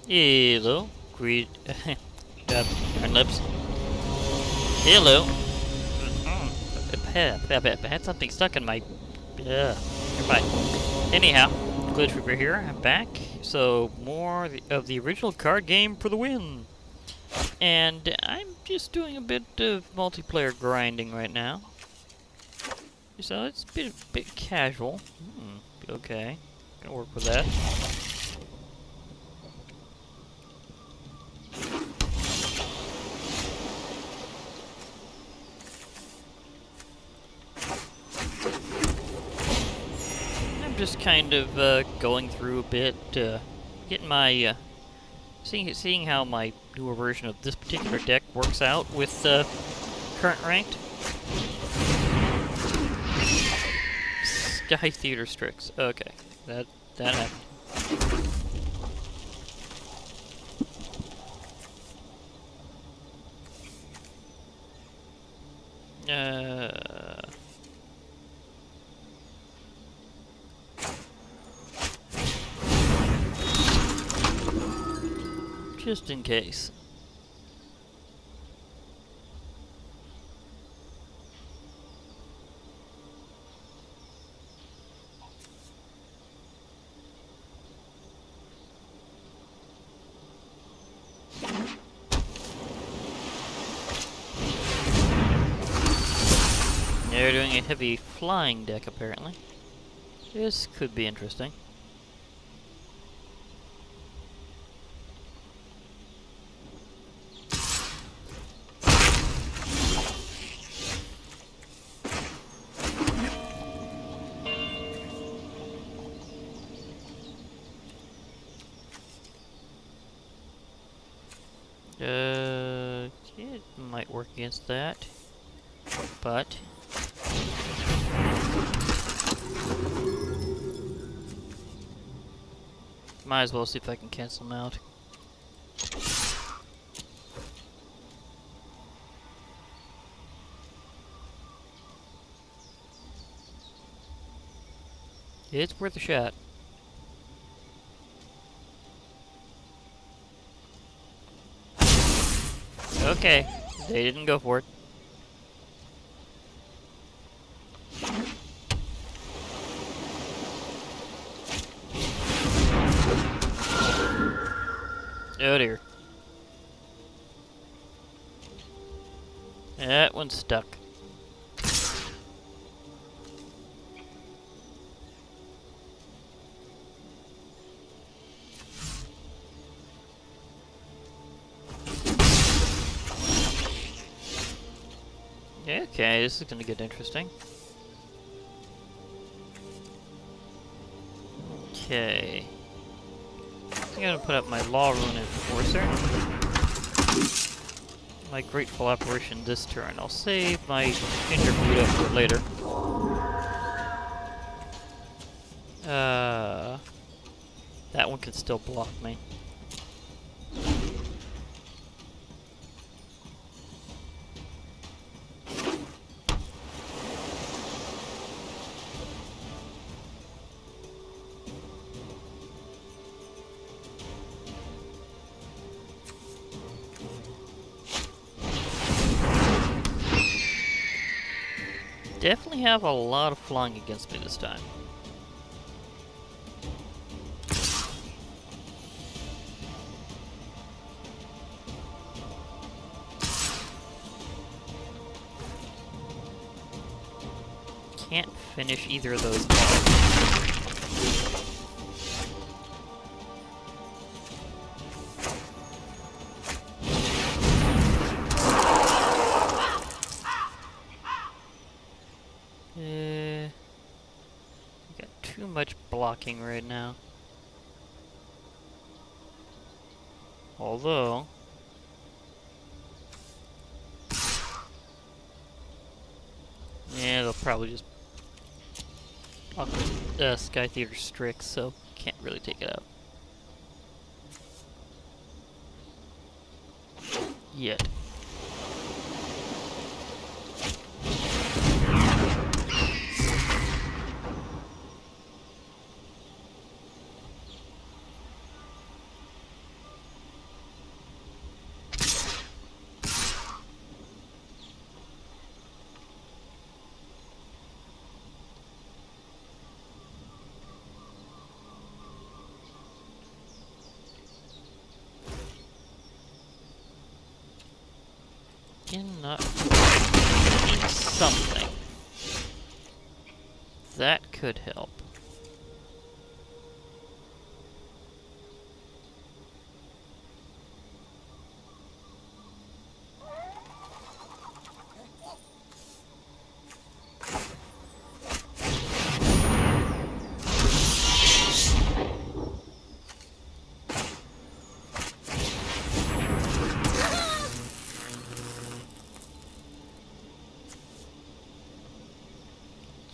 Hello, greed. Turn lips. Hello. I had something stuck in my. Never mind. Anyhow, glitch Reaper here. I'm back. So more of the original card game for the win. And I'm just doing a bit of multiplayer grinding right now. So it's a bit casual. Okay, gonna work with that. I'm just kind of going through a bit, getting my seeing how my newer version of this particular deck works out with current ranked. Sky Theater Strix. Okay, that happened. Just in case. They're doing a heavy flying deck, apparently. This could be interesting. It might work against that, but might as well see if I can cancel them out. It's worth a shot. Okay, they didn't go for it. Oh dear. That one's stuck. Okay, this is gonna get interesting. Okay. I'm gonna put up my Law Rune Enforcer. My Grateful Apparition this turn. I'll save my Ginger Boot up for later. That one can still block me. Definitely have a lot of flying against me this time. Can't finish either of those balls. Got too much blocking right now. Although yeah, they'll probably just block the Sky Theater Strix, so can't really take it out. Yet. Cannot need something. That could help.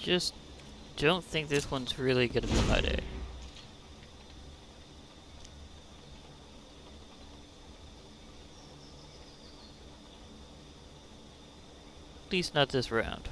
Just don't think this one's really gonna be my day. At least not this round.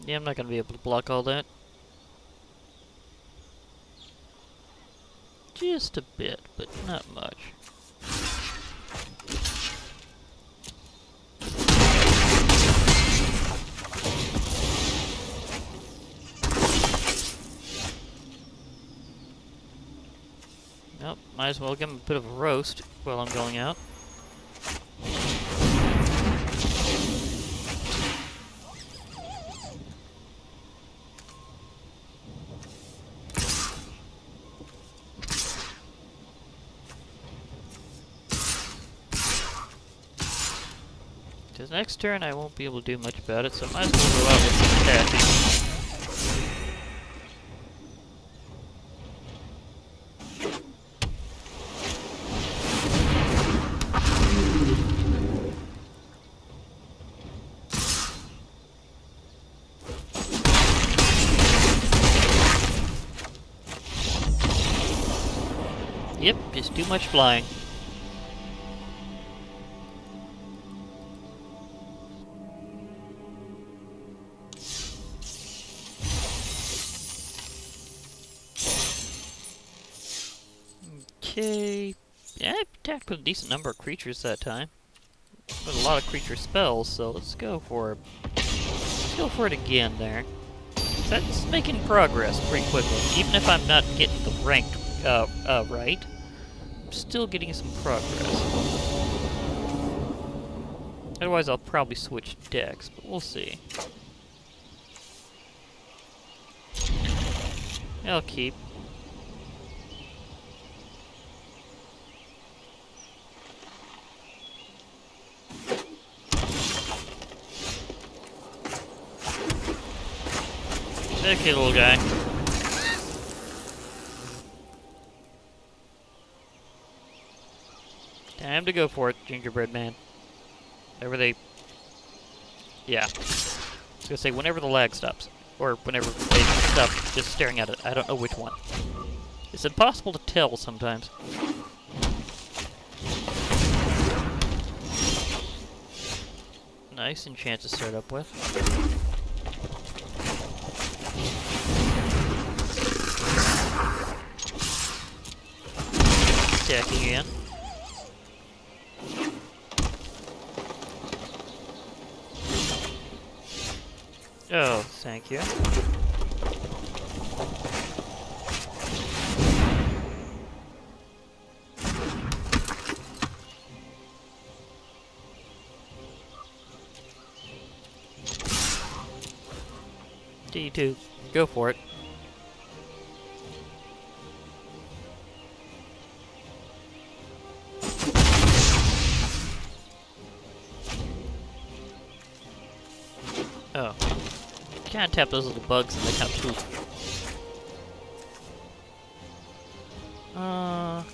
Yeah, I'm not gonna be able to block all that. Just a bit, but not much. Nope, might as well give him a bit of a roast while I'm going out. Because next turn I won't be able to do much about it, so I might as well go out with some attacking. Yep, just too much flying. Okay, yeah, I attacked with a decent number of creatures that time. With a lot of creature spells, so let's go for it. Let's go for it again there. That's making progress pretty quickly. Even if I'm not getting the ranked right, I'm still getting some progress. Otherwise, I'll probably switch decks, but we'll see. I'll keep. Okay, little guy. Time to go for it, gingerbread man. Whenever they... Yeah. I was gonna say, whenever the lag stops. Or whenever they stop just staring at it. I don't know which one. It's impossible to tell sometimes. Nice enchant to start up with. Attacking again. Oh, thank you. D2, go for it. Oh. Can't tap those little bugs and they kind of poof. I'll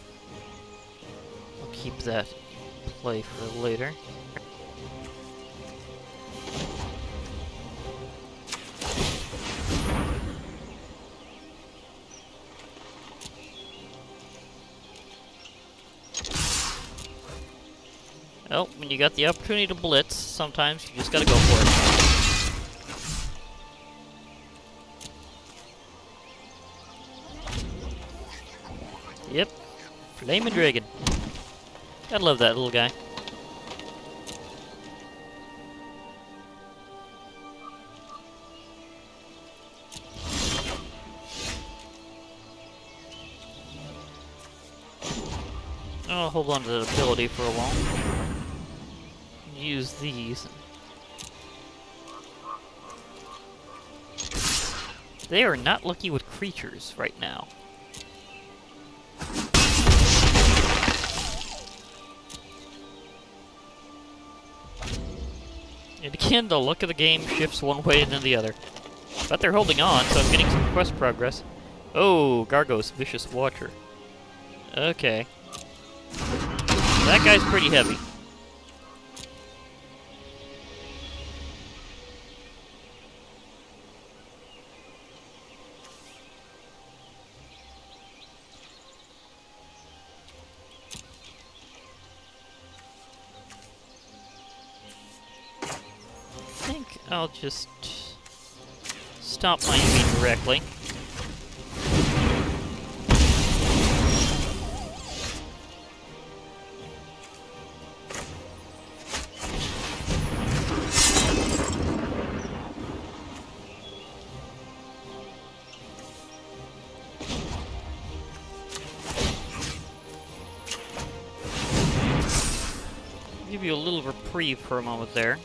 keep that play for later. Well, when you got the opportunity to blitz, sometimes you just gotta go for it. Yep. Flaming Dragon. Gotta love that little guy. I'll hold on to that ability for a while. Use these. They are not lucky with creatures right now. And again, the luck of the game shifts one way and then the other. But they're holding on, so I'm getting some quest progress. Oh, Gargos, Vicious Watcher. Okay. That guy's pretty heavy. I think I'll just stop my enemy directly. Give you a little reprieve for a moment there.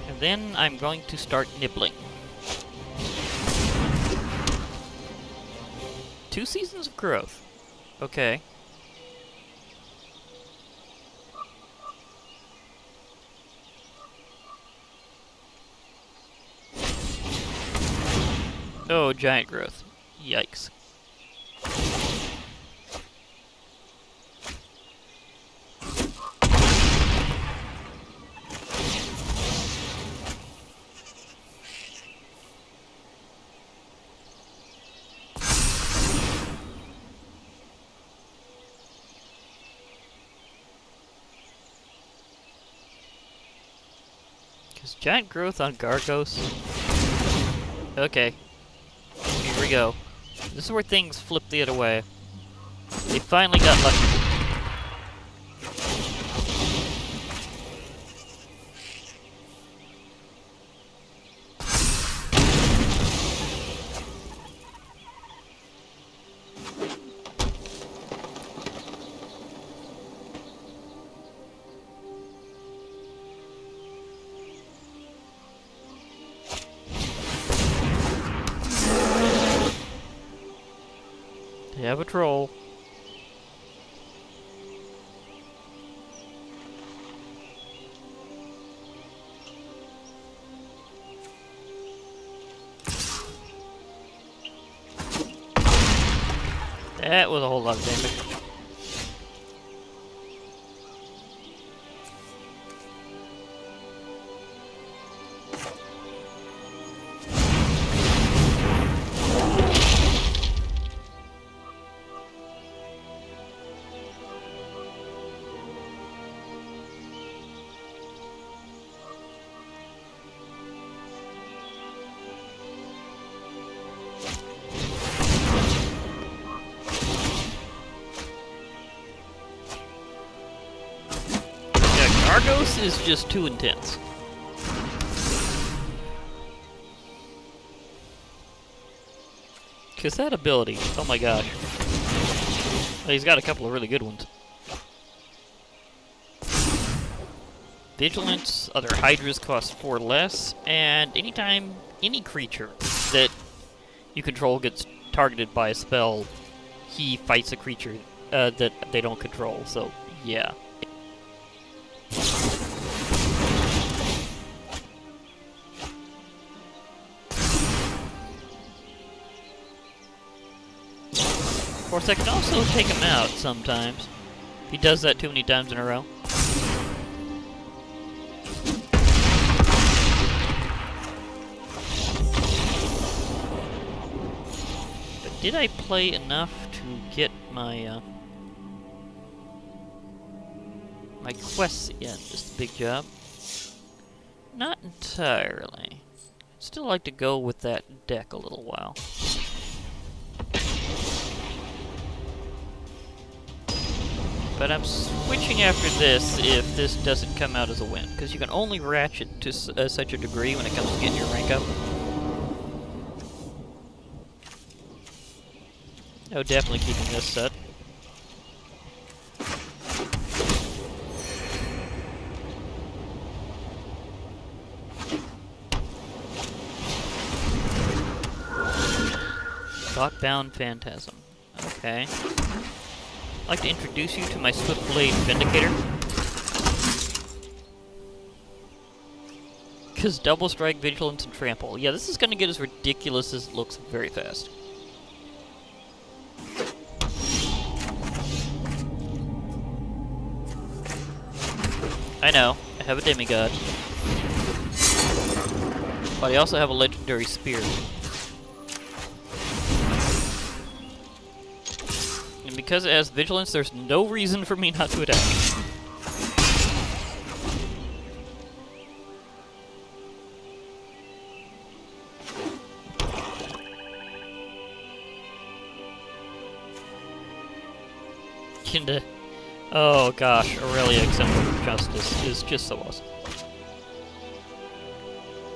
And then I'm going to start nibbling. 2 seasons of growth. Okay. Oh, giant growth. Yikes. Because giant growth on Gargos. Okay. Here we go. This is where things flip the other way. They finally got lucky. They have a troll. That was a whole lot of damage. Argos is just too intense. Cause that ability, oh my gosh. Well, he's got a couple of really good ones. Vigilance, other Hydras cost 4 less, and anytime any creature that you control gets targeted by a spell, he fights a creature that they don't control, so yeah. Of course, I can also take him out sometimes. He does that too many times in a row. But did I play enough to get my, my quests again is the big job. Not entirely. Still like to go with that deck a little while. But I'm switching after this if this doesn't come out as a win, because you can only ratchet to such a degree when it comes to getting your rank up. Oh, definitely keeping this set. Thought-bound Phantasm. Okay. I'd like to introduce you to my Swiftblade Vindicator. Because Double Strike, Vigilance, and Trample. Yeah, this is going to get as ridiculous as it looks very fast. I know, I have a demigod. But I also have a legendary spear. And because it has vigilance, there's no reason for me not to attack. Kinda. Oh gosh, Aurelia Exemplar Justice is just so awesome.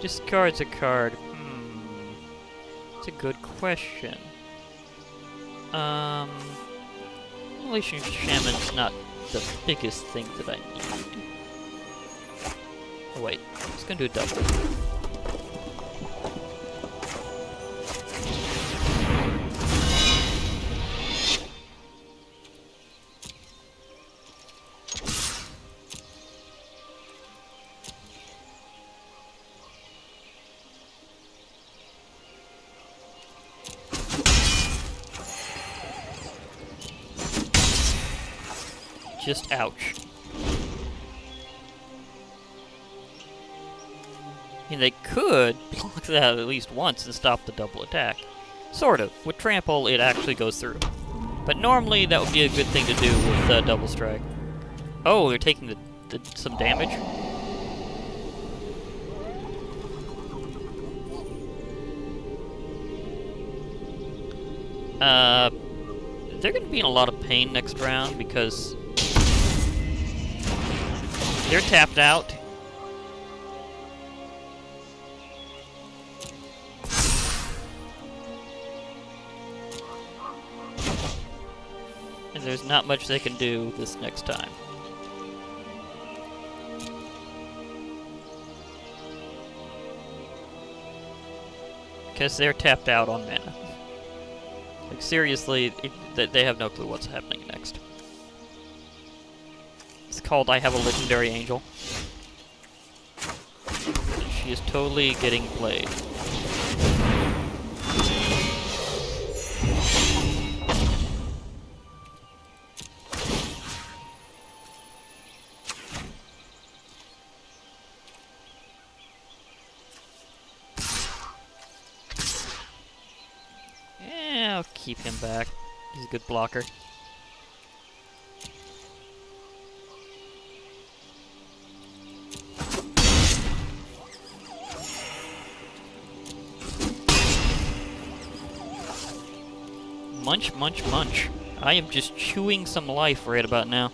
Discard's a card. It's a good question. Relation Shaman's not the biggest thing that I need. Oh wait, it's gonna do a double. Just ouch. I mean, they could block that at least once and stop the double attack. Sort of. With Trample, it actually goes through. But normally, that would be a good thing to do with Double Strike. Oh, they're taking some damage? They're going to be in a lot of pain next round because they're tapped out. And there's not much they can do this next time. Because they're tapped out on mana. Like, seriously, they have no clue what's happening next. It's called I Have a Legendary Angel. She is totally getting played. Yeah, I'll keep him back. He's a good blocker. Munch, munch, munch. I am just chewing some life right about now.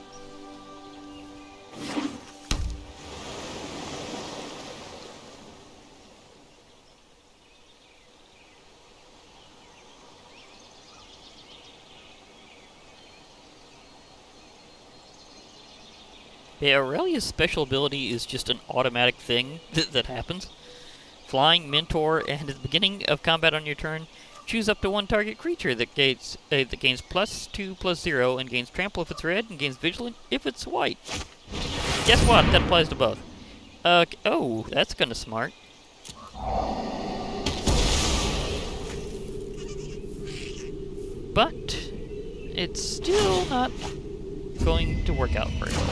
Yeah, Aurelia's special ability is just an automatic thing that happens. Flying, Mentor, and at the beginning of combat on your turn, choose up to one target creature that gains +2/+0 and gains Trample if it's red and gains Vigilant if it's white. Guess what? That applies to both. Oh, that's kinda smart. But it's still not going to work out very well.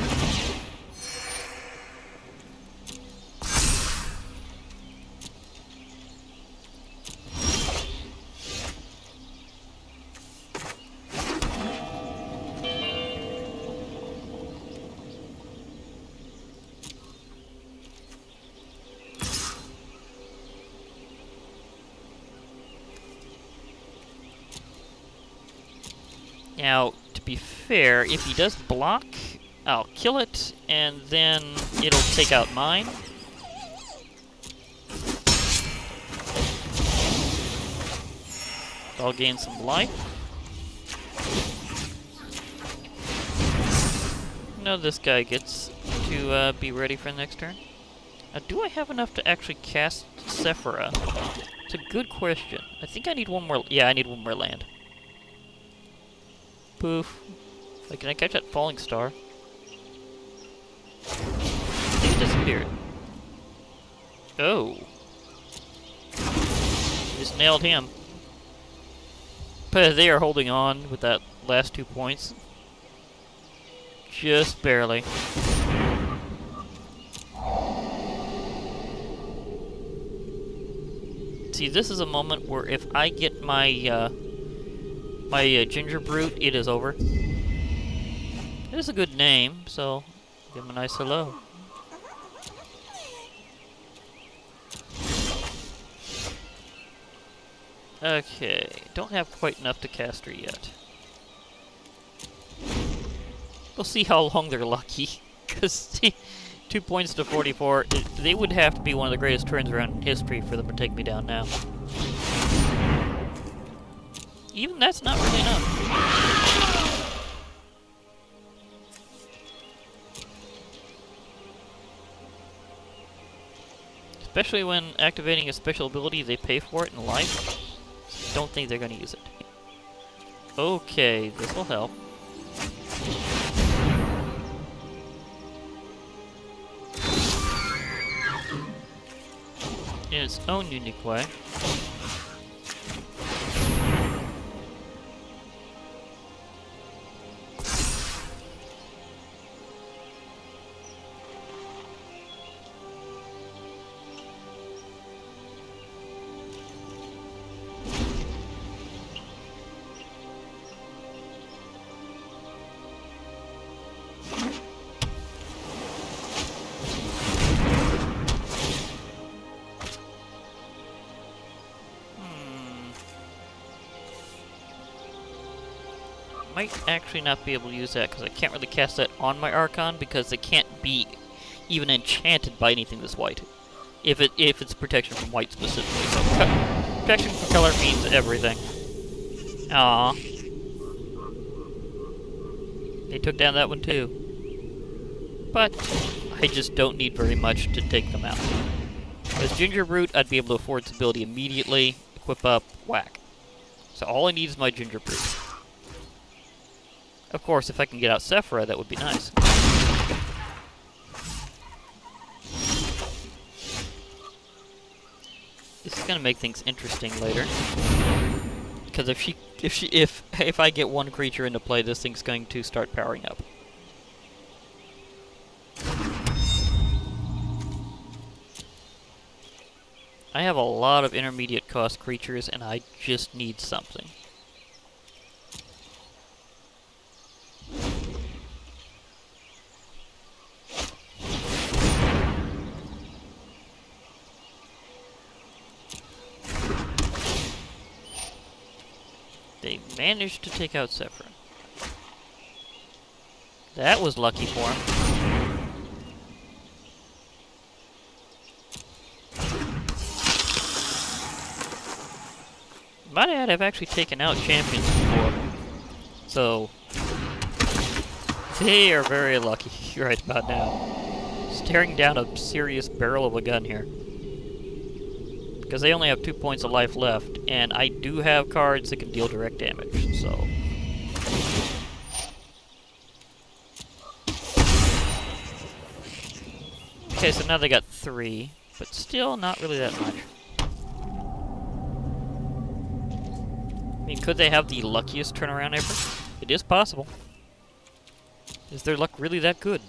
Now, to be fair, if he does block, I'll kill it, and then it'll take out mine. I'll gain some life. Now this guy gets to be ready for the next turn. Do I have enough to actually cast Sephira? It's a good question. I think I need one more. Yeah, I need one more land. Poof. Like, can I catch that falling star? I think it disappeared. Oh. Just nailed him. But they are holding on with that last 2 points. Just barely. See, this is a moment where if I get my Ginger Brute, it is over. It is a good name, so give him a nice hello. Okay, don't have quite enough to cast her yet. We'll see how long they're lucky, because 2 points to 44, they would have to be one of the greatest turns around in history for them to take me down now. Even that's not really enough. Especially when activating a special ability, they pay for it in life. Don't think they're going to use it. Okay, this will help. In its own unique way. Might actually not be able to use that because I can't really cast that on my Archon because it can't be even enchanted by anything this white. If it's protection from white specifically. So protection from color means everything. Aww. They took down that one too. But I just don't need very much to take them out. As Ginger Brute, I'd be able to afford its ability immediately, equip up, whack. So all I need is my Ginger Brute. Of course, if I can get out Sephira, that would be nice. This is gonna make things interesting later. Because if I get one creature into play, this thing's going to start powering up. I have a lot of intermediate cost creatures, and I just need something. They managed to take out Sephira. That was lucky for him. Might add, I've actually taken out champions before. So, they are very lucky right about now. Staring down a serious barrel of a gun here. Because they only have 2 points of life left, and I do have cards that can deal direct damage, so... Okay, so now they got 3, but still not really that much. I mean, could they have the luckiest turnaround ever? It is possible. Is their luck really that good?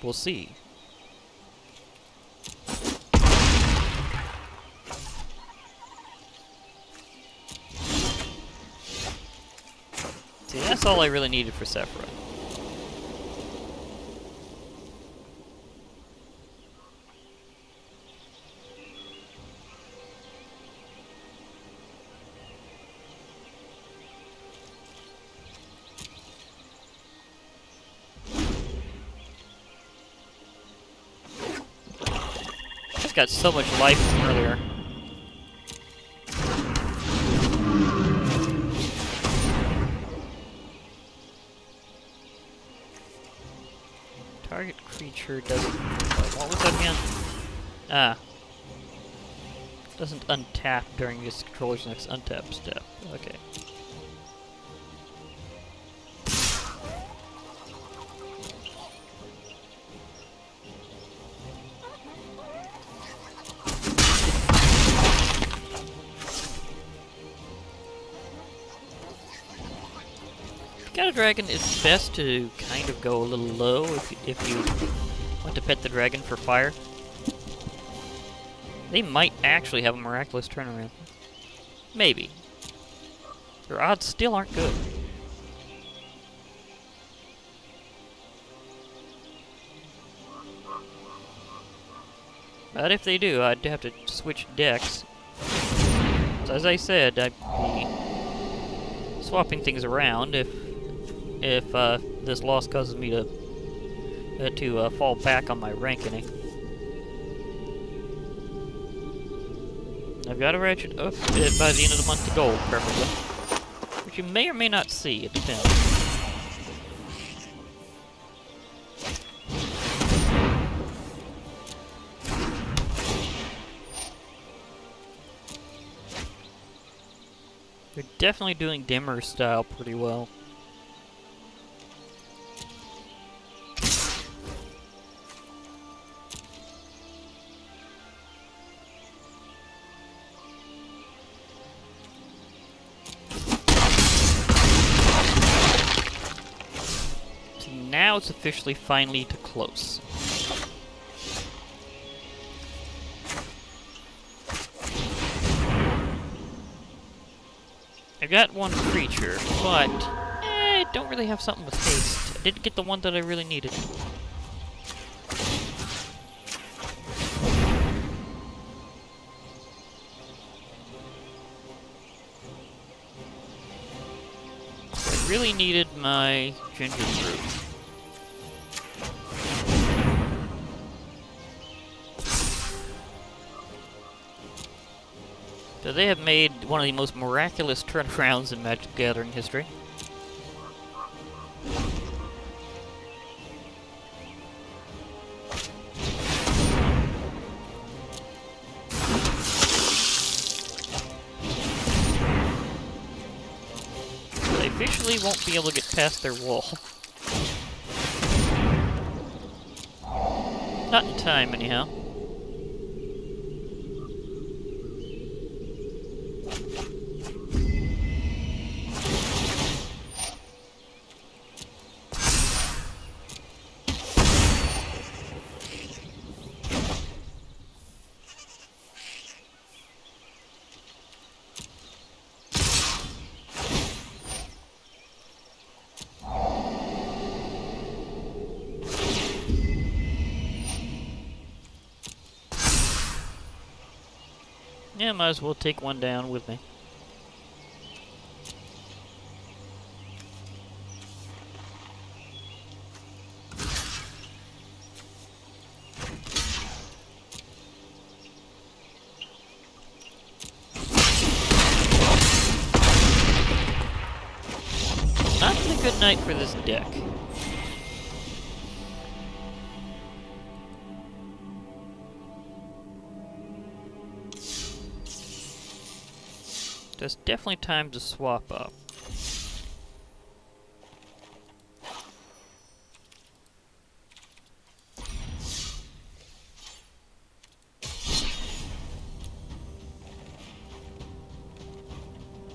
We'll see. See, that's all I really needed for Sephira. He's got so much life from earlier. Target creature doesn't... What was that again? Ah. Doesn't untap during this controller's next untap step. Okay. Got a dragon, it's best to kind of go a little low if you want to pet the dragon for fire. They might actually have a miraculous turnaround. Maybe. Their odds still aren't good. But if they do, I'd have to switch decks. So as I said, I'd be swapping things around if this loss causes me to fall back on my ranking. I've got to ratchet up it by the end of the month to gold, preferably. Which you may or may not see, it depends. They're definitely doing dimmer style pretty well. Now it's officially finally to close. I got one creature, but I don't really have something with haste. I did get the one that I really needed. I really needed my ginger fruit. So they have made one of the most miraculous turnarounds in Magic the Gathering history. They officially won't be able to get past their wall. Not in time, anyhow. Yeah, might as well take one down with me. Not a good night for this deck. There's definitely time to swap up.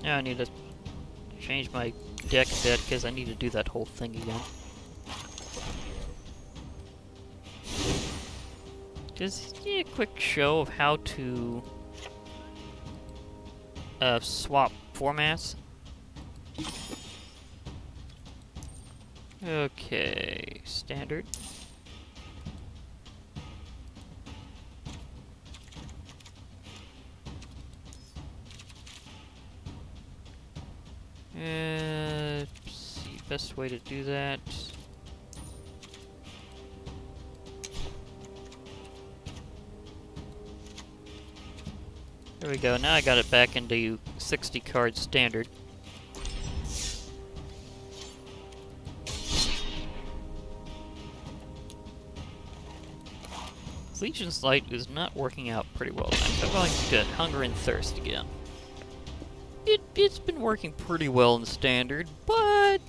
Now I need to change my deck a bit because I need to do that whole thing again. Just a quick show of how to swap formats. Okay, standard. Let's see, best way to do that. There we go. Now I got it back into 60 card standard. Legion's Light is not working out pretty well tonight. I'm going to Hunger and Thirst again. It's been working pretty well in standard, but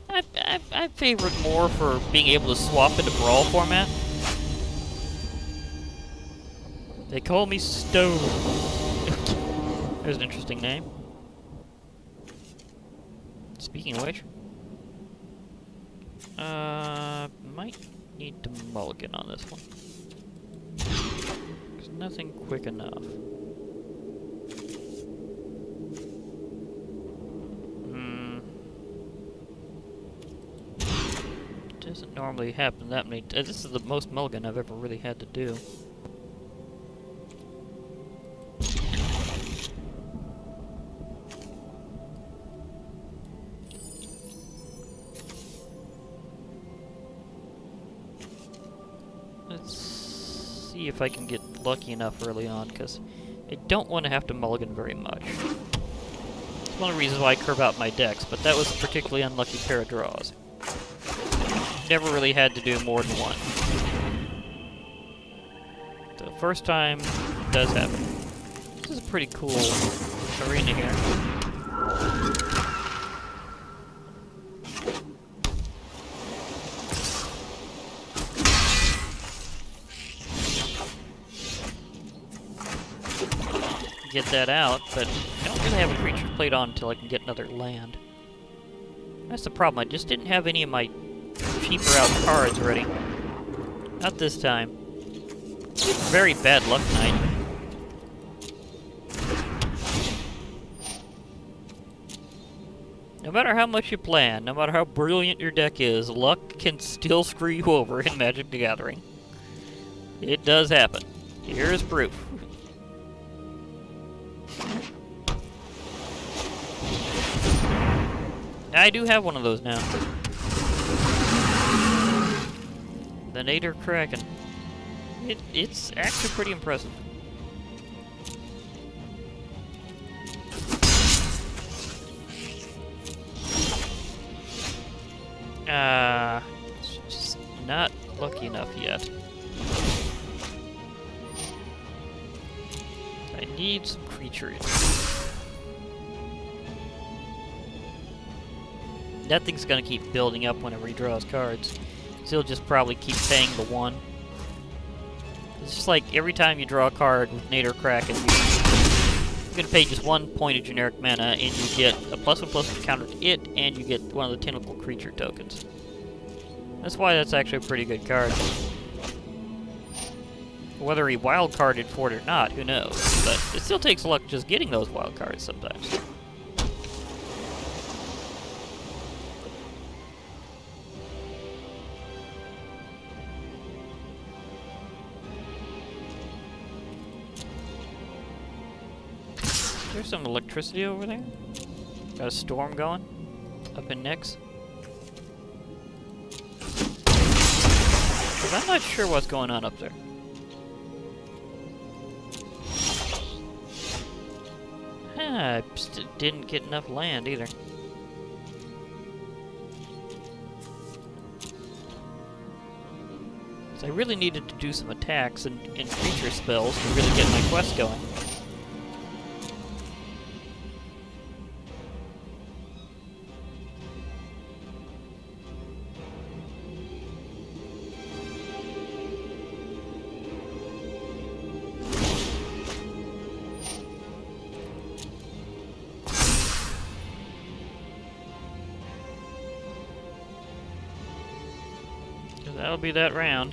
I favor it more for being able to swap into Brawl format. They call me Stone. There's an interesting name. Speaking of which, might need to mulligan on this one. There's nothing quick enough. Doesn't normally happen that many. This is the most mulligan I've ever really had to do. Let's see if I can get lucky enough early on, because I don't want to have to mulligan very much. It's one of the reasons why I curve out my decks, but that was a particularly unlucky pair of draws. Never really had to do more than one. The first time it does happen. This is a pretty cool arena here. Get that out, but I don't really have a creature played on until I can get another land. That's the problem. I just didn't have any of my cheaper out cards ready. Not this time. Very bad luck night. No matter how much you plan, no matter how brilliant your deck is, luck can still screw you over in Magic the Gathering. It does happen. Here's proof. I do have one of those now. The Nader Kraken. It's actually pretty impressive. It's just not lucky enough yet. I need some creatures. That thing's gonna keep building up whenever he draws cards. So he'll just probably keep paying the one. It's just like every time you draw a card with Nader Kraken, you're gonna pay just 1 point of generic mana, and you get a +1/+1 counter to it, and you get one of the tentacle creature tokens. That's why that's actually a pretty good card. Whether he wild-carded for it or not, who knows? But it still takes luck just getting those wild cards sometimes. There's some electricity over there. Got a storm going up in Nyx. Because I'm not sure what's going on up there. I didn't get enough land either. So I really needed to do some attacks and creature spells to really get my quest going. That'll be that round.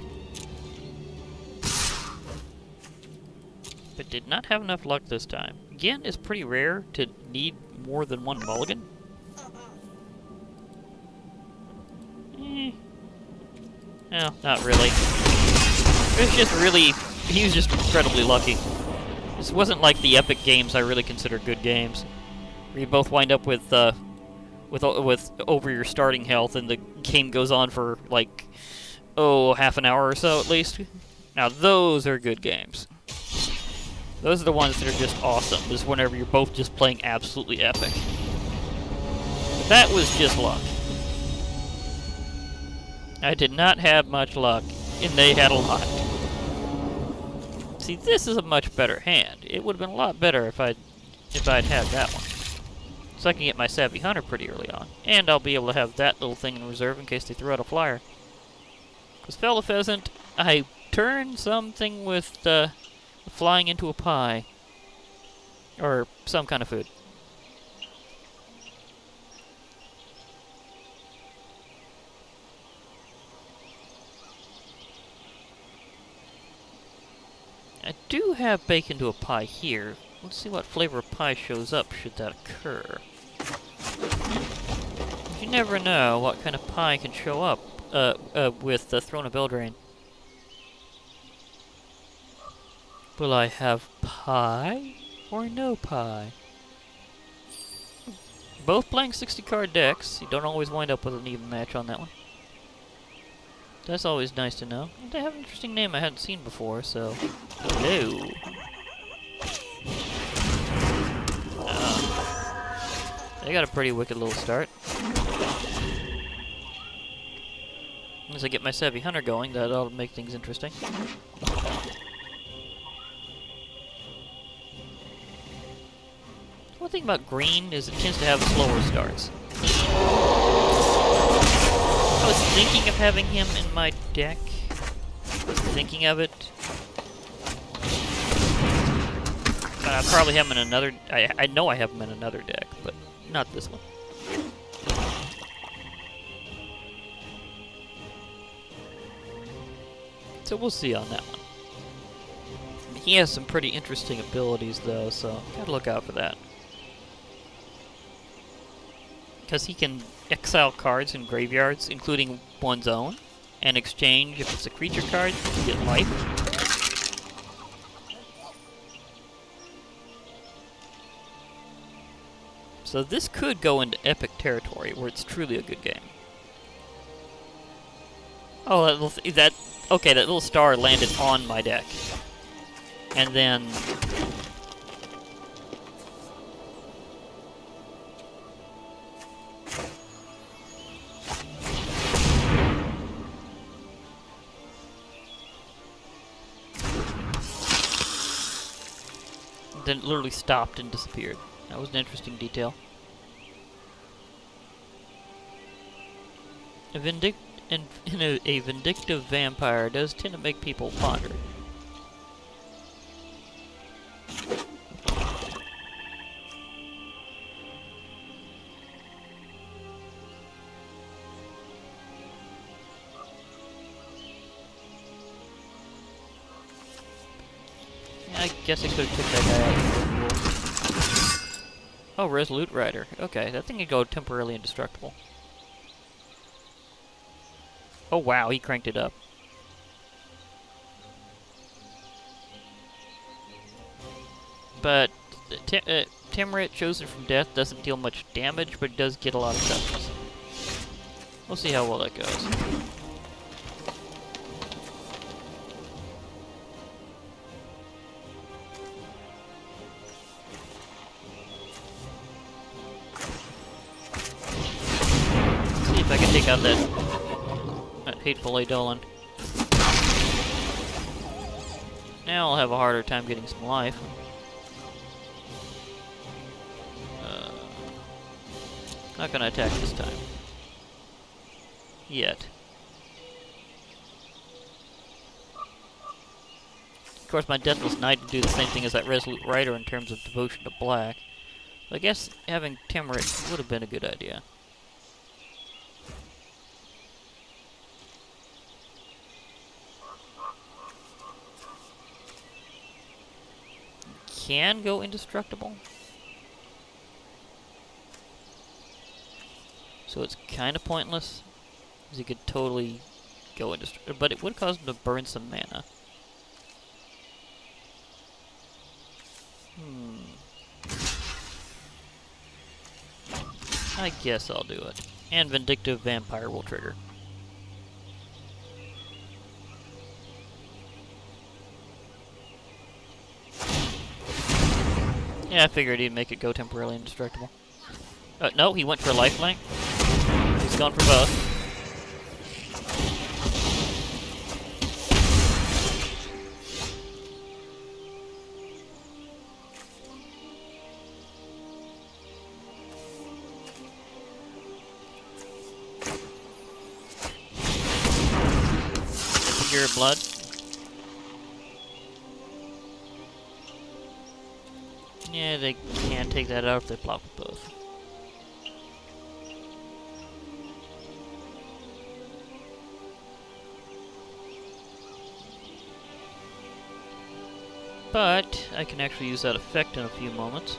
But did not have enough luck this time. Again, it's pretty rare to need more than one mulligan. No, not really. It was just really... He was just incredibly lucky. This wasn't like the epic games I really consider good games. Where you both wind up with over your starting health and the game goes on for, like... half an hour or so at least. Now those are good games. Those are the ones that are just awesome, is whenever you're both just playing absolutely epic. But that was just luck. I did not have much luck, and they had a lot. See, this is a much better hand. It would have been a lot better if I'd had that one. So I can get my Savvy Hunter pretty early on. And I'll be able to have that little thing in reserve in case they throw out a flyer. Because Fellow Pheasant, I turned something with flying into a pie. Or some kind of food. I do have bake into a pie here. Let's see what flavor of pie shows up should that occur. You never know what kind of pie can show up with the Throne of Eldraine. Will I have pie or no pie? Both playing 60-card decks. You don't always wind up with an even match on that one. That's always nice to know. They have an interesting name I hadn't seen before, so... Hello. They got a pretty wicked little start. As I get my Savvy Hunter going, that'll make things interesting. One thing about green is it tends to have slower starts. I was thinking of having him in my deck. I was thinking of it. But I'll probably have him in another... I know I have him in another deck, but not this one. So we'll see on that one. He has some pretty interesting abilities, though, so gotta look out for that. Because he can exile cards in graveyards, including one's own, and exchange, if it's a creature card, to get life. So this could go into epic territory, where it's truly a good game. Oh, that little star landed on my deck. And then... then it literally stopped and disappeared. That was an interesting detail. A vindictive vampire does tend to make people ponder. I guess I could have took that guy out before duel. Oh, Resolute Rider. Okay, that thing can go temporarily indestructible. Oh wow, he cranked it up. But Timurit, chosen from death, doesn't deal much damage, but it does get a lot of toughness. We'll see how well that goes. See if I can take out that hateful Eidolon. Now I'll have a harder time getting some life. Not gonna attack this time. Yet. Of course, my Deathless Knight would do the same thing as that Resolute Rider in terms of devotion to black. I guess having Timurit would have been a good idea. Can go indestructible. So it's kind of pointless, because he could totally go indestructible, but it would cause him to burn some mana. I guess I'll do it. And Vindictive Vampire will trigger. Yeah, I figured he'd make it go temporarily indestructible. No, he went for a lifelink. He's gone for both. Your blood. Yeah, they can't take that out if they block with both. But I can actually use that effect in a few moments.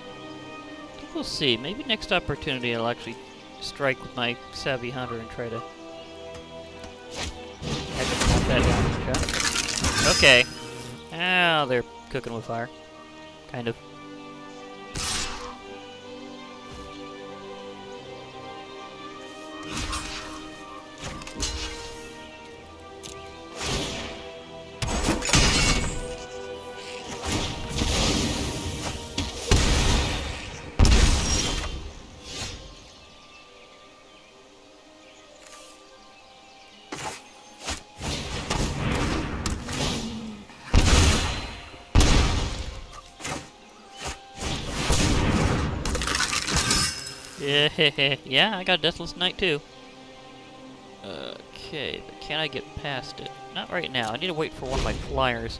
We'll see. Maybe next opportunity I'll actually strike with my Savvy Hunter and try to knock that down with a shot. Okay. Now they're cooking with fire. Kind of. Yeah, I got a Deathless Knight too. Okay, but can I get past it? Not right now. I need to wait for one of my flyers.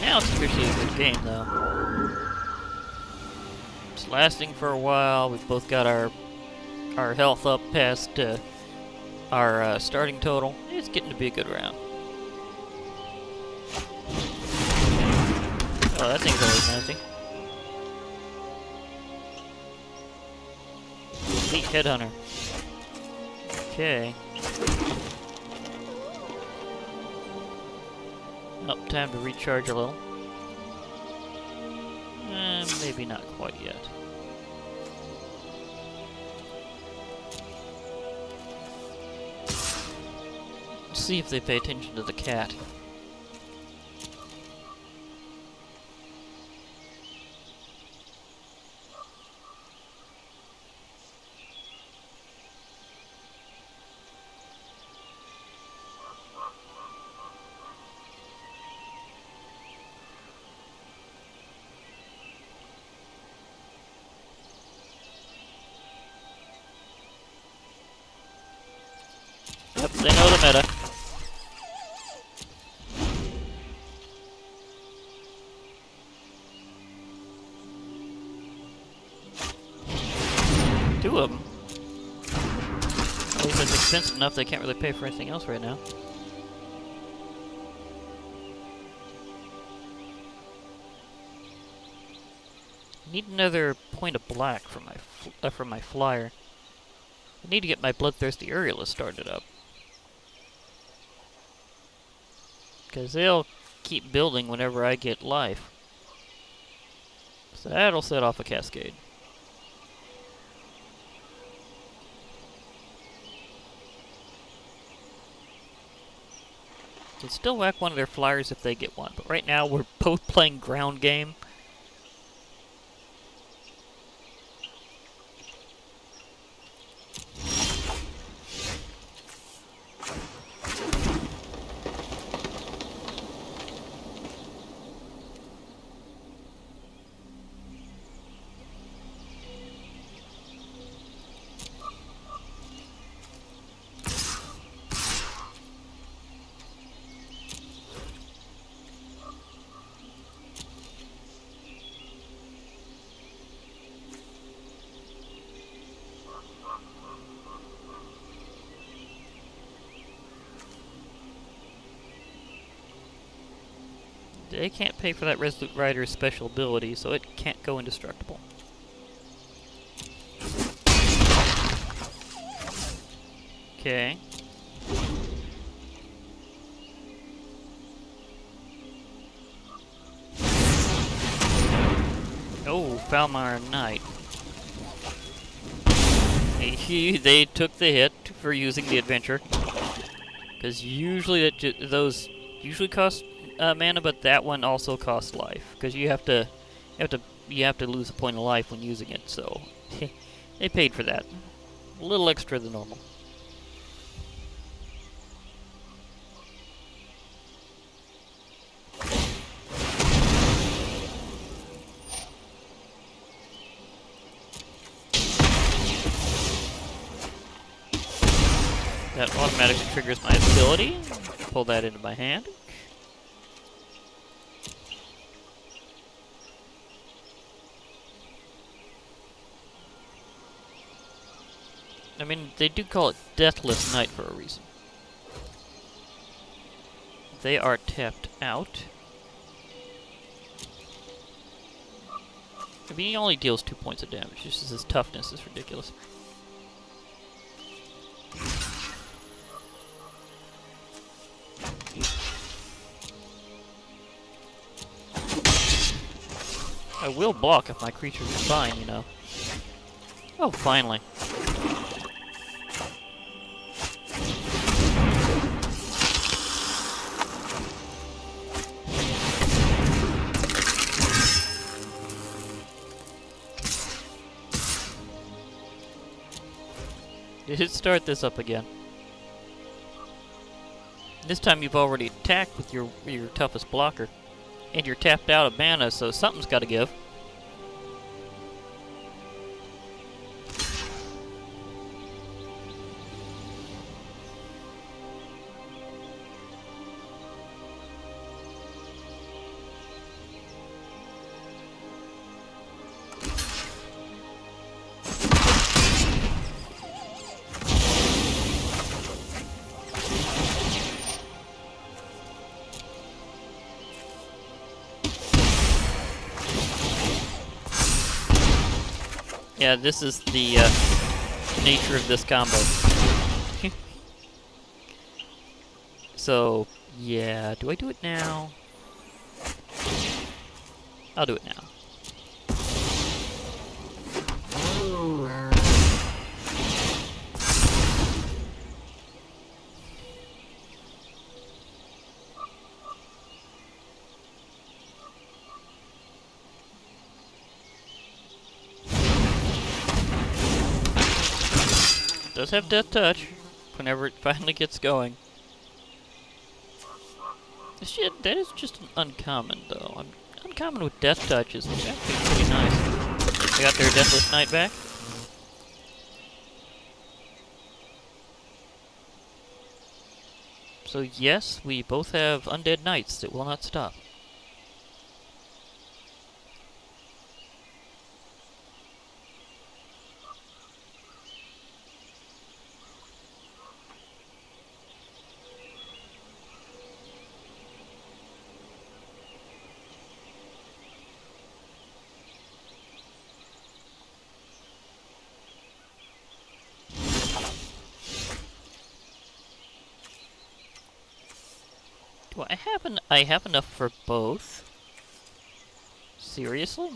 Now it's officially a good game, though. It's lasting for a while. We've both got our health up past our starting total. It's getting to be a good round. Oh, that thing's always nasty. Elite Headhunter. Okay. Oh, time to recharge a little. Maybe not quite yet. Let's see if they pay attention to the cat. Yep, they know the meta. Two of them. At least it's expensive enough they can't really pay for anything else right now. Need another point of black from my flyer. I need to get my Bloodthirsty Aerialist started up. Because they'll keep building whenever I get life. So that'll set off a cascade. Can still whack one of their flyers if they get one, but right now we're both playing ground game. They can't pay for that Resolute Rider's special ability, so it can't go indestructible. Okay. Oh, Falmar Knight. They took the hit for using the adventure. Because usually those usually cost mana, but that one also costs life. Because you have to lose a point of life when using it. So they paid for that. A little extra than normal. That automatically triggers my ability. Pull that into my hand. I mean, they do call it Deathless Night for a reason. They are tapped out. I mean, he only deals 2 points of damage, just his toughness is ridiculous. I will block if my creatures are fine, you know. Oh, finally. You should start this up again. This time you've already attacked with your toughest blocker. And you're tapped out of mana, so something's gotta give. Yeah, this is the nature of this combo. So, yeah, do I do it now? I'll do it now. Does have Death Touch whenever it finally gets going. Shit, that is just an uncommon though. Uncommon with Death Touch is actually pretty nice. I got their Deathless Knight back. So yes, we both have Undead Knights that will not stop. Do I have enough for both? Seriously?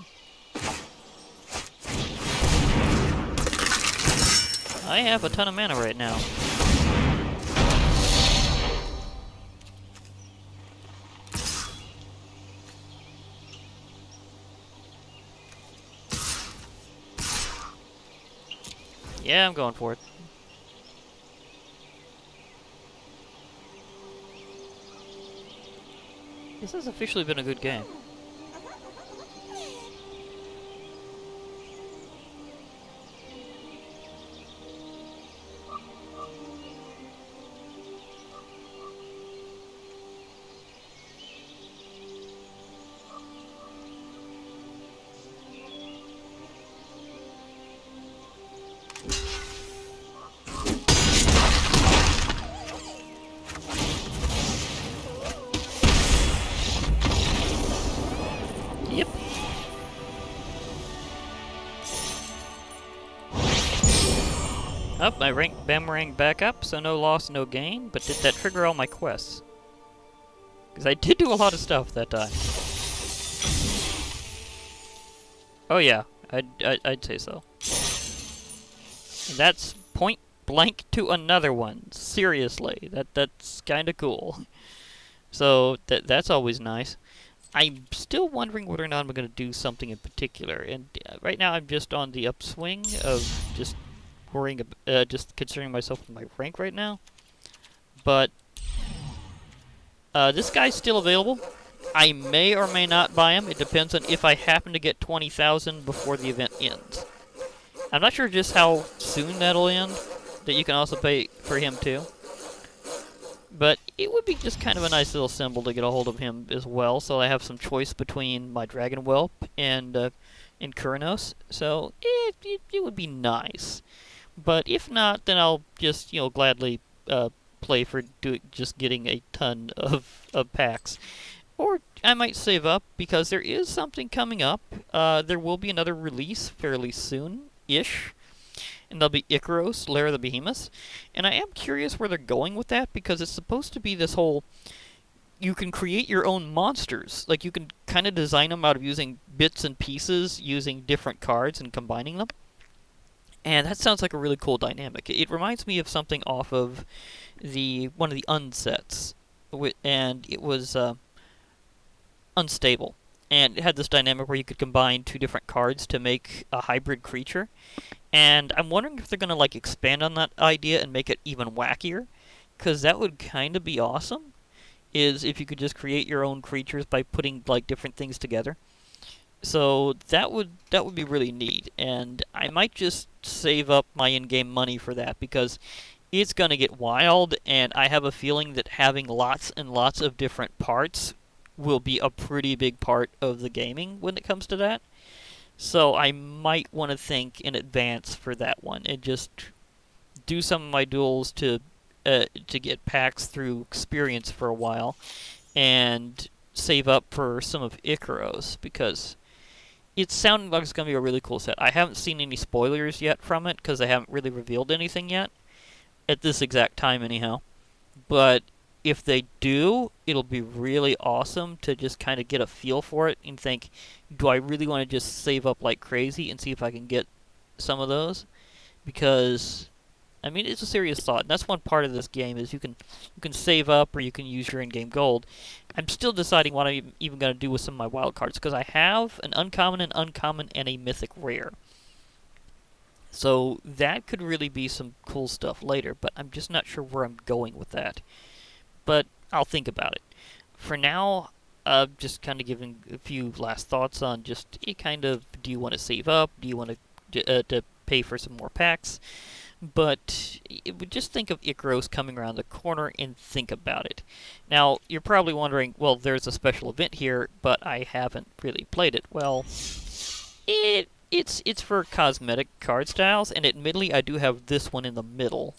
I have a ton of mana right now. Yeah, I'm going for it. This has officially been a good game. Yep. Up, my rank boomerang back up, so no loss, no gain. But did that trigger all my quests? Because I did do a lot of stuff that time. Oh yeah, I'd say so. And that's blank to another one. Seriously, that's kind of cool. So that's always nice. I'm still wondering whether or not I'm going to do something in particular, and right now I'm just on the upswing of just worrying, just concerning myself with my rank right now. But this guy's still available. I may or may not buy him. It depends on if I happen to get 20,000 before the event ends. I'm not sure just how soon that'll end, that you can also pay for him too. But it would be just kind of a nice little symbol to get a hold of him as well, so I have some choice between my Dragon Whelp and Kuranos. So it would be nice. But if not, then I'll just, gladly play for just getting a ton of packs. Or I might save up, because there is something coming up. There will be another release fairly soon-ish. And there'll be Icaros, Lair of the Behemoths. And I am curious where they're going with that, because it's supposed to be this whole... You can create your own monsters. Like, you can kind of design them out of using bits and pieces, using different cards and combining them. And that sounds like a really cool dynamic. It reminds me of something off of one of the unsets. And it was Unstable. And it had this dynamic where you could combine two different cards to make a hybrid creature. And I'm wondering if they're going to, like, expand on that idea and make it even wackier. Because that would kind of be awesome. Is if you could just create your own creatures by putting, like, different things together. So that would be really neat. And I might just save up my in-game money for that, because it's going to get wild. And I have a feeling that having lots and lots of different parts will be a pretty big part of the gaming when it comes to that. So I might want to think in advance for that one and just do some of my duels to get packs through experience for a while, and save up for some of Icaros, because it sounded like it's going to be a really cool set. I haven't seen any spoilers yet from it, because they haven't really revealed anything yet, at this exact time anyhow. But if they do, it'll be really awesome to just kind of get a feel for it and think, do I really want to just save up like crazy and see if I can get some of those? Because, I mean, it's a serious thought. And that's one part of this game, is you can save up, or you can use your in-game gold. I'm still deciding what I'm even going to do with some of my wild cards, because I have an uncommon, and a mythic rare. So that could really be some cool stuff later, but I'm just not sure where I'm going with that. But I'll think about it. For now, just kind of giving a few last thoughts on just kind of, do you want to save up? Do you want to pay for some more packs? But just think of Icaros coming around the corner and think about it. Now, you're probably wondering, well, there's a special event here, but I haven't really played it. Well, it's for cosmetic card styles, and admittedly, I do have this one in the middle.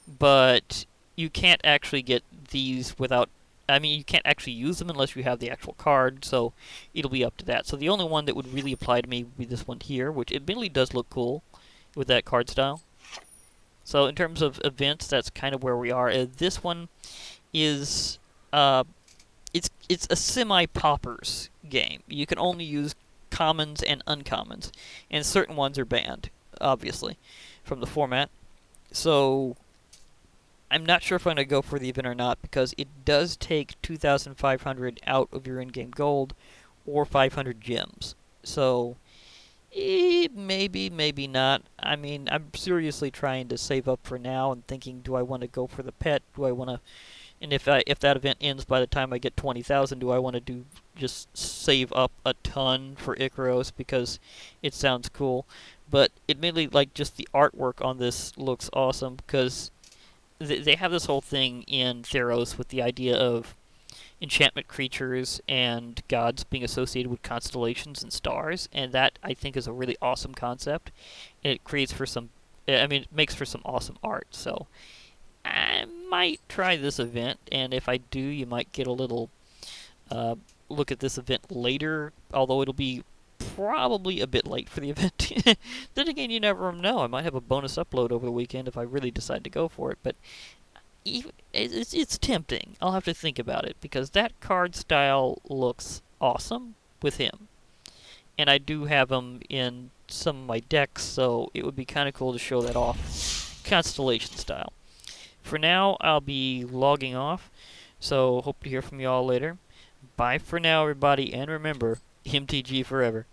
But you can't actually get these without... I mean, you can't actually use them unless you have the actual card, so it'll be up to that. So the only one that would really apply to me would be this one here, which admittedly does look cool with that card style. So in terms of events, that's kind of where we are. This one is... it's a semi-poppers game. You can only use commons and uncommons, and certain ones are banned, obviously, from the format. So I'm not sure if I'm going to go for the event or not, because it does take 2,500 out of your in-game gold, or 500 gems. So, maybe, maybe not. I mean, I'm seriously trying to save up for now and thinking, do I want to go for the pet? Do I want to... And if that event ends by the time I get 20,000, do I want to just save up a ton for Icaros because it sounds cool? But admittedly, like, just the artwork on this looks awesome, because they have this whole thing in Theros with the idea of enchantment creatures and gods being associated with constellations and stars, and that, I think, is a really awesome concept. And it creates for some... I mean, it makes for some awesome art, so... I might try this event, and if I do, you might get a little look at this event later, although it'll be probably a bit late for the event. Then again, you never know. I might have a bonus upload over the weekend if I really decide to go for it, but it's tempting. I'll have to think about it, because that card style looks awesome with him. And I do have him in some of my decks, so it would be kind of cool to show that off. Constellation style. For now, I'll be logging off, so hope to hear from you all later. Bye for now, everybody, and remember, MTG forever.